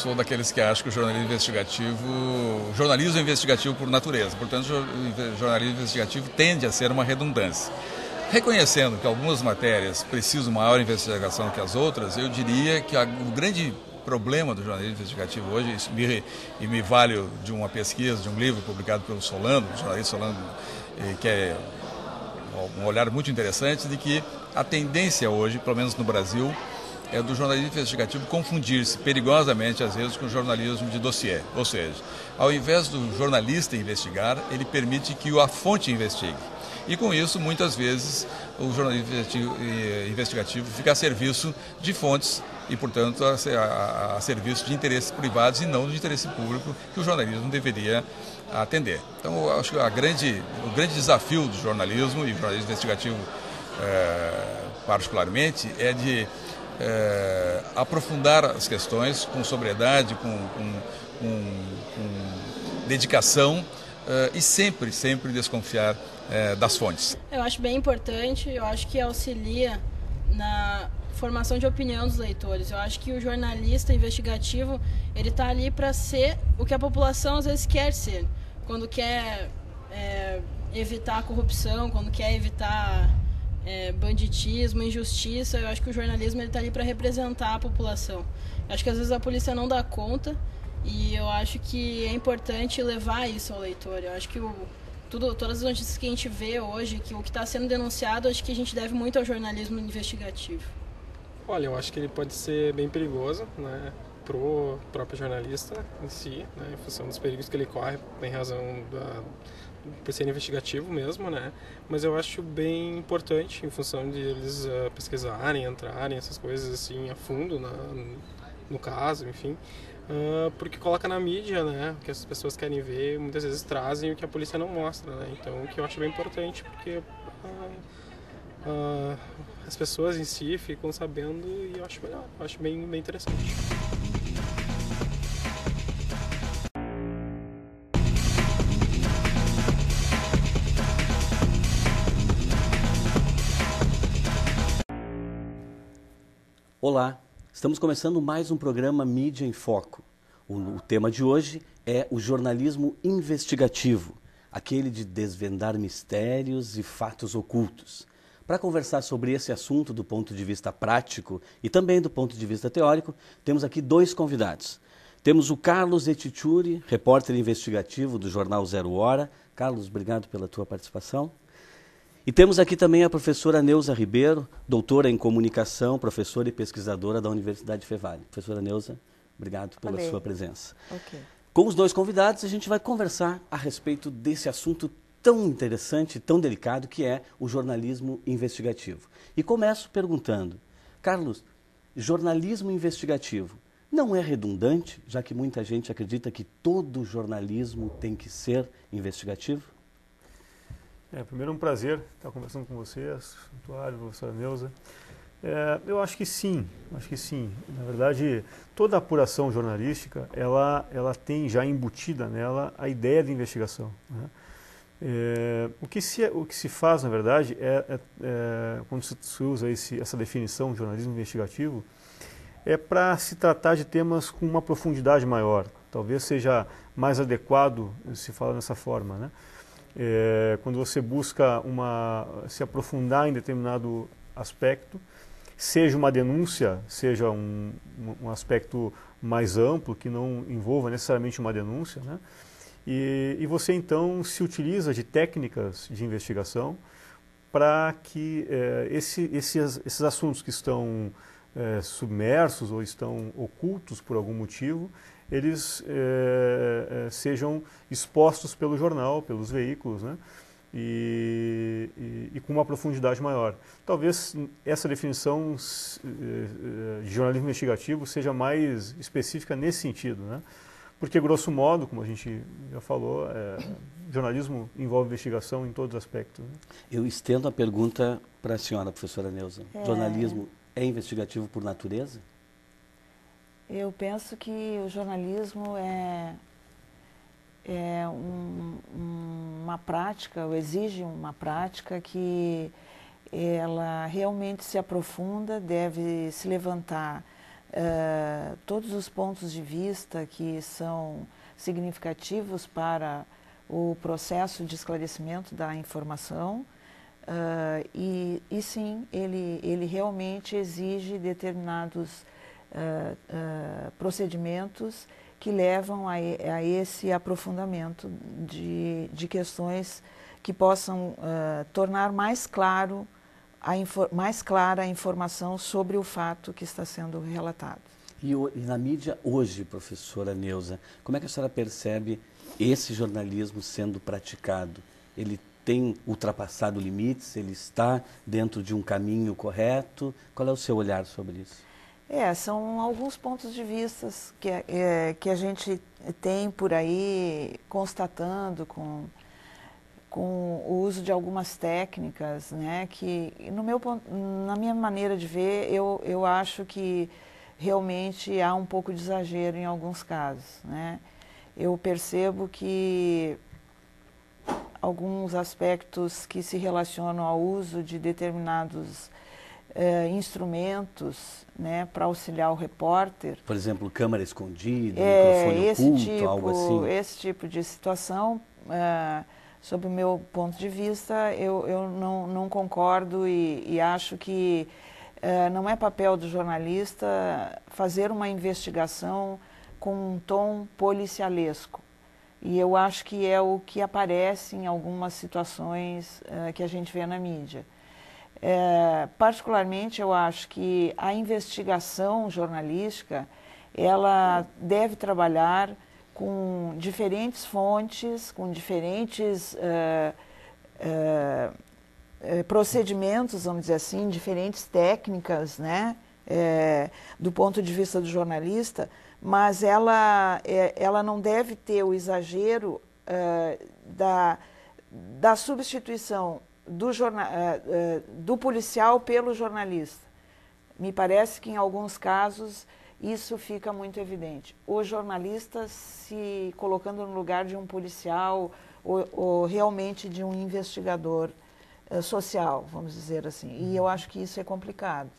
sou daqueles que acham que o jornalismo é investigativo por natureza, portanto o jornalismo investigativo tende a ser uma redundância. Reconhecendo que algumas matérias precisam de maior investigação que as outras, eu diria que o grande problema do jornalismo investigativo hoje, e me valho de uma pesquisa, de um livro publicado pelo Solano, o jornalista Solano, que é um olhar muito interessante, de que a tendência hoje, pelo menos no Brasil, é do jornalismo investigativo confundir-se perigosamente, às vezes, com o jornalismo de dossiê. Ou seja, ao invés do jornalista investigar, ele permite que a fonte investigue. E com isso, muitas vezes, o jornalismo investigativo fica a serviço de fontes e, portanto, a serviço de interesses privados e não de interesse público que o jornalismo deveria atender. Então, eu acho que o grande desafio do jornalismo, e o jornalismo investigativo particularmente, é de aprofundar as questões com sobriedade, com dedicação e sempre desconfiar das fontes. Eu acho bem importante, eu acho que auxilia na formação de opinião dos leitores. Eu acho que o jornalista investigativo, ele está ali para ser o que a população às vezes quer ser. Quando quer evitar a corrupção, quando quer evitar banditismo, injustiça, eu acho que o jornalismo está ali para representar a população. Eu acho que às vezes a polícia não dá conta e eu acho que é importante levar isso ao leitor. Eu acho que todas as notícias que a gente vê hoje, que o que está sendo denunciado, acho que a gente deve muito ao jornalismo investigativo. Olha, eu acho que ele pode ser bem perigoso, né, pro próprio jornalista em si, né, em função dos perigos que ele corre, em razão por ser investigativo mesmo, né, mas eu acho bem importante em função de eles pesquisarem, entrarem, essas coisas assim a fundo no caso, enfim, porque coloca na mídia, né, o que as pessoas querem ver, muitas vezes trazem o que a polícia não mostra, né, então o que eu acho bem importante, porque as pessoas em si ficam sabendo e eu acho melhor, eu acho bem interessante. Olá, estamos começando mais um programa Mídia em Foco. O tema de hoje é o jornalismo investigativo, aquele de desvendar mistérios e fatos ocultos. Para conversar sobre esse assunto do ponto de vista prático e também do ponto de vista teórico, temos aqui dois convidados. Temos o Carlos Etichuri, repórter investigativo do jornal Zero Hora. Carlos, obrigado pela tua participação. E temos aqui também a professora Neuza Ribeiro, doutora em comunicação, professora e pesquisadora da Universidade Fevale. Professora Neuza, obrigado pela sua presença. Okay. Com os dois convidados, a gente vai conversar a respeito desse assunto tão interessante, tão delicado, que é o jornalismo investigativo. E começo perguntando, Carlos, jornalismo investigativo não é redundante, já que muita gente acredita que todo jornalismo tem que ser investigativo? Primeiro é um prazer estar conversando com vocês, Santuário, professora Neuza. Eu acho que sim, Na verdade, toda apuração jornalística, ela tem já embutida nela a ideia de investigação, né? O que se faz, na verdade, quando se usa essa definição de jornalismo investigativo, é para se tratar de temas com uma profundidade maior. Talvez seja mais adequado se falar dessa forma, né? Quando você busca se aprofundar em determinado aspecto, seja uma denúncia, seja um aspecto mais amplo, que não envolva necessariamente uma denúncia, né? E você então se utiliza de técnicas de investigação para que esses assuntos que estão submersos ou estão ocultos por algum motivo, eles sejam expostos pelo jornal, pelos veículos, né? E com uma profundidade maior. Talvez essa definição de jornalismo investigativo seja mais específica nesse sentido, né? Porque, grosso modo, como a gente já falou, jornalismo envolve investigação em todos os aspectos, né? Eu estendo a pergunta para a senhora, professora Neuza. Jornalismo é investigativo por natureza? Eu penso que o jornalismo uma prática, ou exige uma prática que ela realmente se aprofunda, deve se levantar todos os pontos de vista que são significativos para o processo de esclarecimento da informação, e sim, ele realmente exige determinados procedimentos que levam a esse aprofundamento de questões que possam tornar mais clara a informação sobre o fato que está sendo relatado. E na mídia hoje, professora Neuza, como é que a senhora percebe esse jornalismo sendo praticado? Ele tem ultrapassado limites? Ele está dentro de um caminho correto? Qual é o seu olhar sobre isso? São alguns pontos de vista que a gente tem por aí constatando com o uso de algumas técnicas, né, que na minha maneira de ver, eu acho que realmente há um pouco de exagero em alguns casos, né? Eu percebo que alguns aspectos que se relacionam ao uso de determinados instrumentos, né, para auxiliar o repórter. Por exemplo, câmera escondida, microfone oculto, algo assim. Esse tipo de situação, sob o meu ponto de vista, eu não concordo e acho que não é papel do jornalista fazer uma investigação com um tom policialesco. E eu acho que é o que aparece em algumas situações que a gente vê na mídia. Particularmente, eu acho que a investigação jornalística, ela deve trabalhar com diferentes fontes, com diferentes procedimentos, vamos dizer assim, diferentes técnicas, né, do ponto de vista do jornalista, mas ela não deve ter o exagero da substituição do policial pelo jornalista. Me parece que em alguns casos isso fica muito evidente. O jornalista se colocando no lugar de um policial ou realmente de um investigador social, vamos dizer assim. E eu acho que isso é complicado.